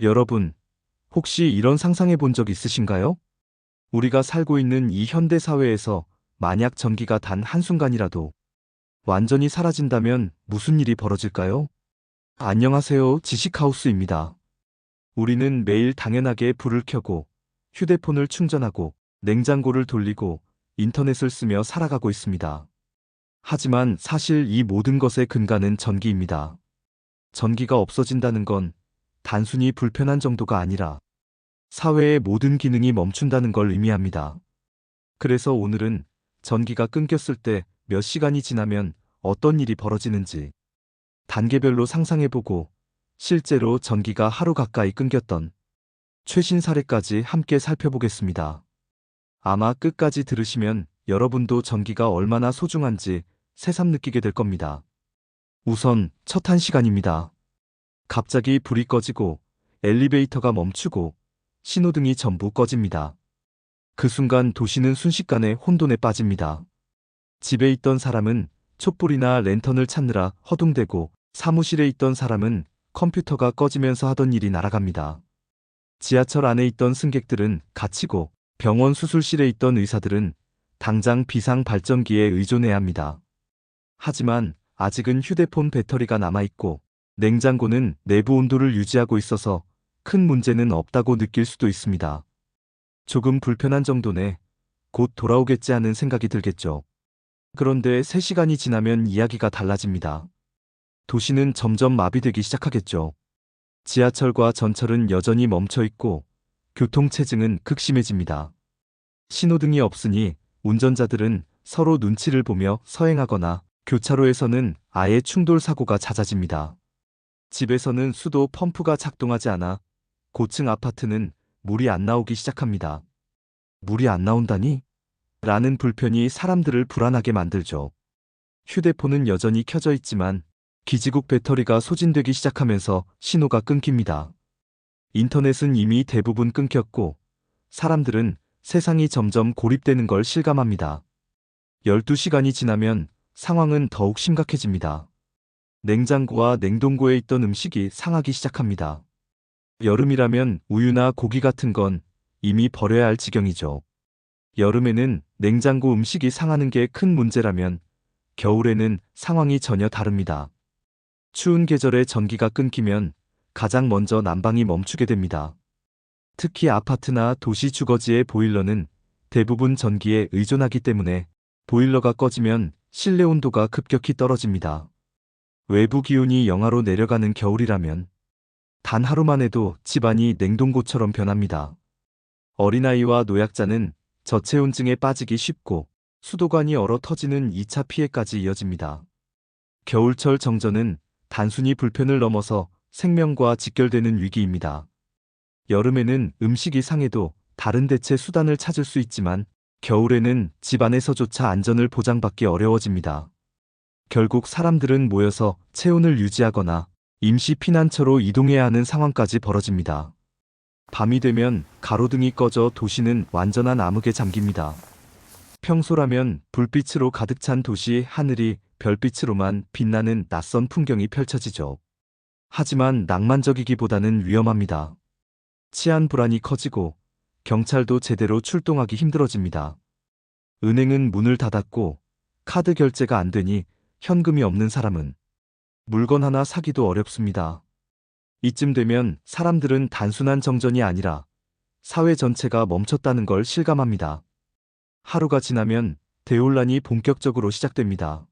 여러분, 혹시 이런 상상해 본 적 있으신가요? 우리가 살고 있는 이 현대 사회에서 만약 전기가 단 한순간이라도 완전히 사라진다면 무슨 일이 벌어질까요? 안녕하세요, 지식하우스입니다. 우리는 매일 당연하게 불을 켜고 휴대폰을 충전하고 냉장고를 돌리고 인터넷을 쓰며 살아가고 있습니다. 하지만 사실 이 모든 것의 근간은 전기입니다. 전기가 없어진다는 건 단순히 불편한 정도가 아니라 사회의 모든 기능이 멈춘다는 걸 의미합니다. 그래서 오늘은 전기가 끊겼을 때 몇 시간이 지나면 어떤 일이 벌어지는지 단계별로 상상해보고 실제로 전기가 하루 가까이 끊겼던 최신 사례까지 함께 살펴보겠습니다. 아마 끝까지 들으시면 여러분도 전기가 얼마나 소중한지 새삼 느끼게 될 겁니다. 우선 첫 1시간입니다. 갑자기 불이 꺼지고 엘리베이터가 멈추고 신호등이 전부 꺼집니다. 그 순간 도시는 순식간에 혼돈에 빠집니다. 집에 있던 사람은 촛불이나 랜턴을 찾느라 허둥대고 사무실에 있던 사람은 컴퓨터가 꺼지면서 하던 일이 날아갑니다. 지하철 안에 있던 승객들은 갇히고 병원 수술실에 있던 의사들은 당장 비상 발전기에 의존해야 합니다. 하지만 아직은 휴대폰 배터리가 남아있고 냉장고는 내부 온도를 유지하고 있어서 큰 문제는 없다고 느낄 수도 있습니다. 조금 불편한 정도네. 곧 돌아오겠지 하는 생각이 들겠죠. 그런데 3시간이 지나면 이야기가 달라집니다. 도시는 점점 마비되기 시작하겠죠. 지하철과 전철은 여전히 멈춰 있고 교통체증은 극심해집니다. 신호등이 없으니 운전자들은 서로 눈치를 보며 서행하거나 교차로에서는 아예 충돌 사고가 잦아집니다. 집에서는 수도 펌프가 작동하지 않아 고층 아파트는 물이 안 나오기 시작합니다. 물이 안 나온다니? 라는 불편이 사람들을 불안하게 만들죠. 휴대폰은 여전히 켜져 있지만 기지국 배터리가 소진되기 시작하면서 신호가 끊깁니다. 인터넷은 이미 대부분 끊겼고 사람들은 세상이 점점 고립되는 걸 실감합니다. 12시간이 지나면 상황은 더욱 심각해집니다. 냉장고와 냉동고에 있던 음식이 상하기 시작합니다. 여름이라면 우유나 고기 같은 건 이미 버려야 할 지경이죠. 여름에는 냉장고 음식이 상하는 게 큰 문제라면 겨울에는 상황이 전혀 다릅니다. 추운 계절에 전기가 끊기면 가장 먼저 난방이 멈추게 됩니다. 특히 아파트나 도시 주거지의 보일러는 대부분 전기에 의존하기 때문에 보일러가 꺼지면 실내 온도가 급격히 떨어집니다. 외부 기온이 영하로 내려가는 겨울이라면 단 하루만 해도 집안이 냉동고처럼 변합니다. 어린아이와 노약자는 저체온증에 빠지기 쉽고 수도관이 얼어 터지는 2차 피해까지 이어집니다. 겨울철 정전은 단순히 불편을 넘어서 생명과 직결되는 위기입니다. 여름에는 음식이 상해도 다른 대체 수단을 찾을 수 있지만 겨울에는 집 안에서조차 안전을 보장받기 어려워집니다. 결국 사람들은 모여서 체온을 유지하거나 임시 피난처로 이동해야 하는 상황까지 벌어집니다. 밤이 되면 가로등이 꺼져 도시는 완전한 암흑에 잠깁니다. 평소라면 불빛으로 가득 찬 도시 하늘이 별빛으로만 빛나는 낯선 풍경이 펼쳐지죠. 하지만 낭만적이기보다는 위험합니다. 치안 불안이 커지고 경찰도 제대로 출동하기 힘들어집니다. 은행은 문을 닫았고 카드 결제가 안 되니 현금이 없는 사람은 물건 하나 사기도 어렵습니다. 이쯤 되면 사람들은 단순한 정전이 아니라 사회 전체가 멈췄다는 걸 실감합니다. 하루가 지나면 대혼란이 본격적으로 시작됩니다.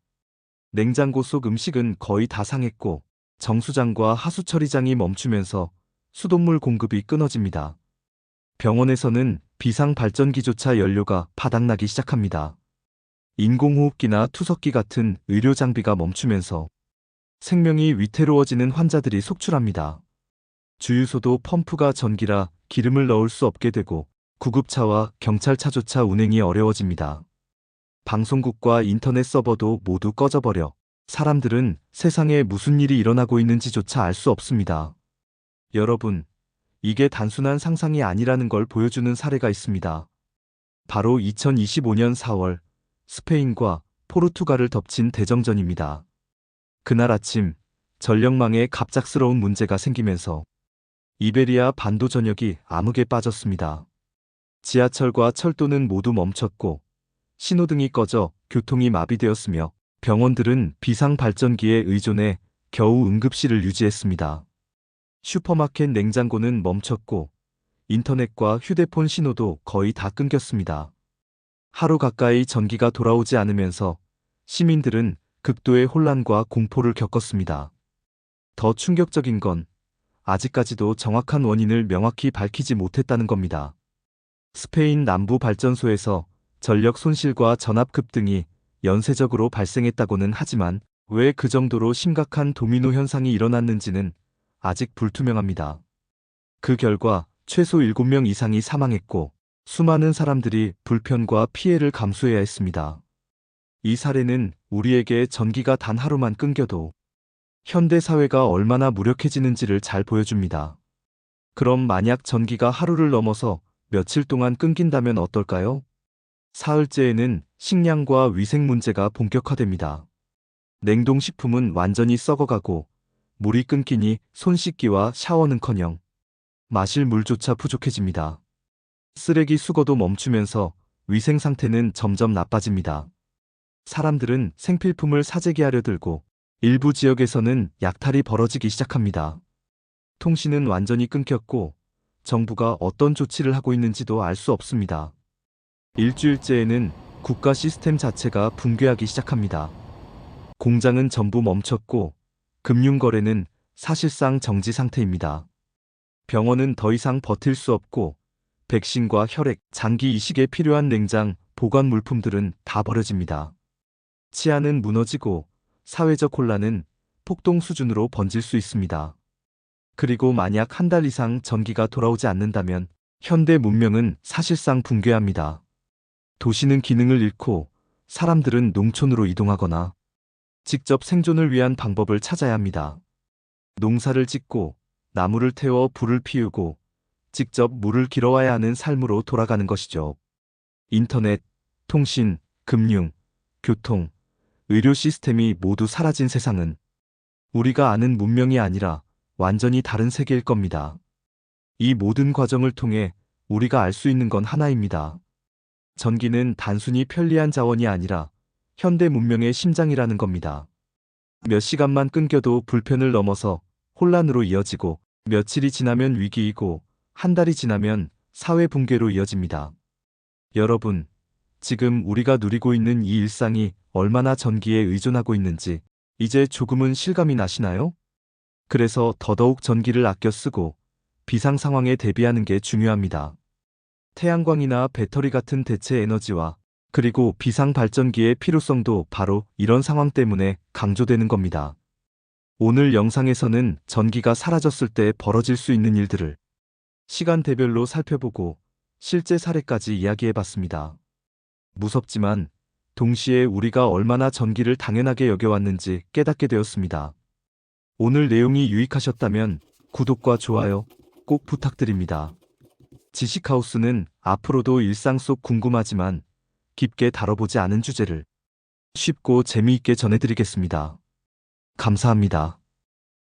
냉장고 속 음식은 거의 다 상했고 정수장과 하수처리장이 멈추면서 수돗물 공급이 끊어집니다. 병원에서는 비상발전기조차 연료가 바닥나기 시작합니다. 인공호흡기나 투석기 같은 의료 장비가 멈추면서 생명이 위태로워지는 환자들이 속출합니다. 주유소도 펌프가 전기라 기름을 넣을 수 없게 되고 구급차와 경찰차조차 운행이 어려워집니다. 방송국과 인터넷 서버도 모두 꺼져버려 사람들은 세상에 무슨 일이 일어나고 있는지조차 알 수 없습니다. 여러분, 이게 단순한 상상이 아니라는 걸 보여주는 사례가 있습니다. 바로 2025년 4월 스페인과 포르투갈을 덮친 대정전입니다. 그날 아침 전력망에 갑작스러운 문제가 생기면서 이베리아 반도 전역이 암흑에 빠졌습니다. 지하철과 철도는 모두 멈췄고 신호등이 꺼져 교통이 마비되었으며 병원들은 비상 발전기에 의존해 겨우 응급실을 유지했습니다. 슈퍼마켓 냉장고는 멈췄고 인터넷과 휴대폰 신호도 거의 다 끊겼습니다. 하루 가까이 전기가 돌아오지 않으면서 시민들은 극도의 혼란과 공포를 겪었습니다. 더 충격적인 건 아직까지도 정확한 원인을 명확히 밝히지 못했다는 겁니다. 스페인 남부 발전소에서 전력 손실과 전압급 등이 연쇄적으로 발생했다고는 하지만 왜 그 정도로 심각한 도미노 현상이 일어났는지는 아직 불투명합니다. 그 결과 최소 7명 이상이 사망했고 수많은 사람들이 불편과 피해를 감수해야 했습니다. 이 사례는 우리에게 전기가 단 하루만 끊겨도 현대 사회가 얼마나 무력해지는지를 잘 보여줍니다. 그럼 만약 전기가 하루를 넘어서 며칠 동안 끊긴다면 어떨까요? 사흘째에는 식량과 위생 문제가 본격화됩니다. 냉동식품은 완전히 썩어가고 물이 끊기니 손 씻기와 샤워는커녕 마실 물조차 부족해집니다. 쓰레기 수거도 멈추면서 위생 상태는 점점 나빠집니다. 사람들은 생필품을 사재기하려 들고 일부 지역에서는 약탈이 벌어지기 시작합니다. 통신은 완전히 끊겼고 정부가 어떤 조치를 하고 있는지도 알 수 없습니다. 일주일째에는 국가 시스템 자체가 붕괴하기 시작합니다. 공장은 전부 멈췄고 금융거래는 사실상 정지 상태입니다. 병원은 더 이상 버틸 수 없고 백신과 혈액, 장기 이식에 필요한 냉장, 보관 물품들은 다 버려집니다. 치안은 무너지고 사회적 혼란은 폭동 수준으로 번질 수 있습니다. 그리고 만약 한 달 이상 전기가 돌아오지 않는다면 현대 문명은 사실상 붕괴합니다. 도시는 기능을 잃고 사람들은 농촌으로 이동하거나 직접 생존을 위한 방법을 찾아야 합니다. 농사를 짓고 나무를 태워 불을 피우고 직접 물을 길어와야 하는 삶으로 돌아가는 것이죠. 인터넷, 통신, 금융, 교통, 의료 시스템이 모두 사라진 세상은 우리가 아는 문명이 아니라 완전히 다른 세계일 겁니다. 이 모든 과정을 통해 우리가 알 수 있는 건 하나입니다. 전기는 단순히 편리한 자원이 아니라 현대 문명의 심장이라는 겁니다. 몇 시간만 끊겨도 불편을 넘어서 혼란으로 이어지고 며칠이 지나면 위기이고 한 달이 지나면 사회 붕괴로 이어집니다. 여러분, 지금 우리가 누리고 있는 이 일상이 얼마나 전기에 의존하고 있는지 이제 조금은 실감이 나시나요? 그래서 더더욱 전기를 아껴 쓰고 비상 상황에 대비하는 게 중요합니다. 태양광이나 배터리 같은 대체 에너지와 그리고 비상 발전기의 필요성도 바로 이런 상황 때문에 강조되는 겁니다. 오늘 영상에서는 전기가 사라졌을 때 벌어질 수 있는 일들을 시간대별로 살펴보고 실제 사례까지 이야기해봤습니다. 무섭지만 동시에 우리가 얼마나 전기를 당연하게 여겨왔는지 깨닫게 되었습니다. 오늘 내용이 유익하셨다면 구독과 좋아요 꼭 부탁드립니다. 지식하우스는 앞으로도 일상 속 궁금하지만 깊게 다뤄보지 않은 주제를 쉽고 재미있게 전해드리겠습니다. 감사합니다.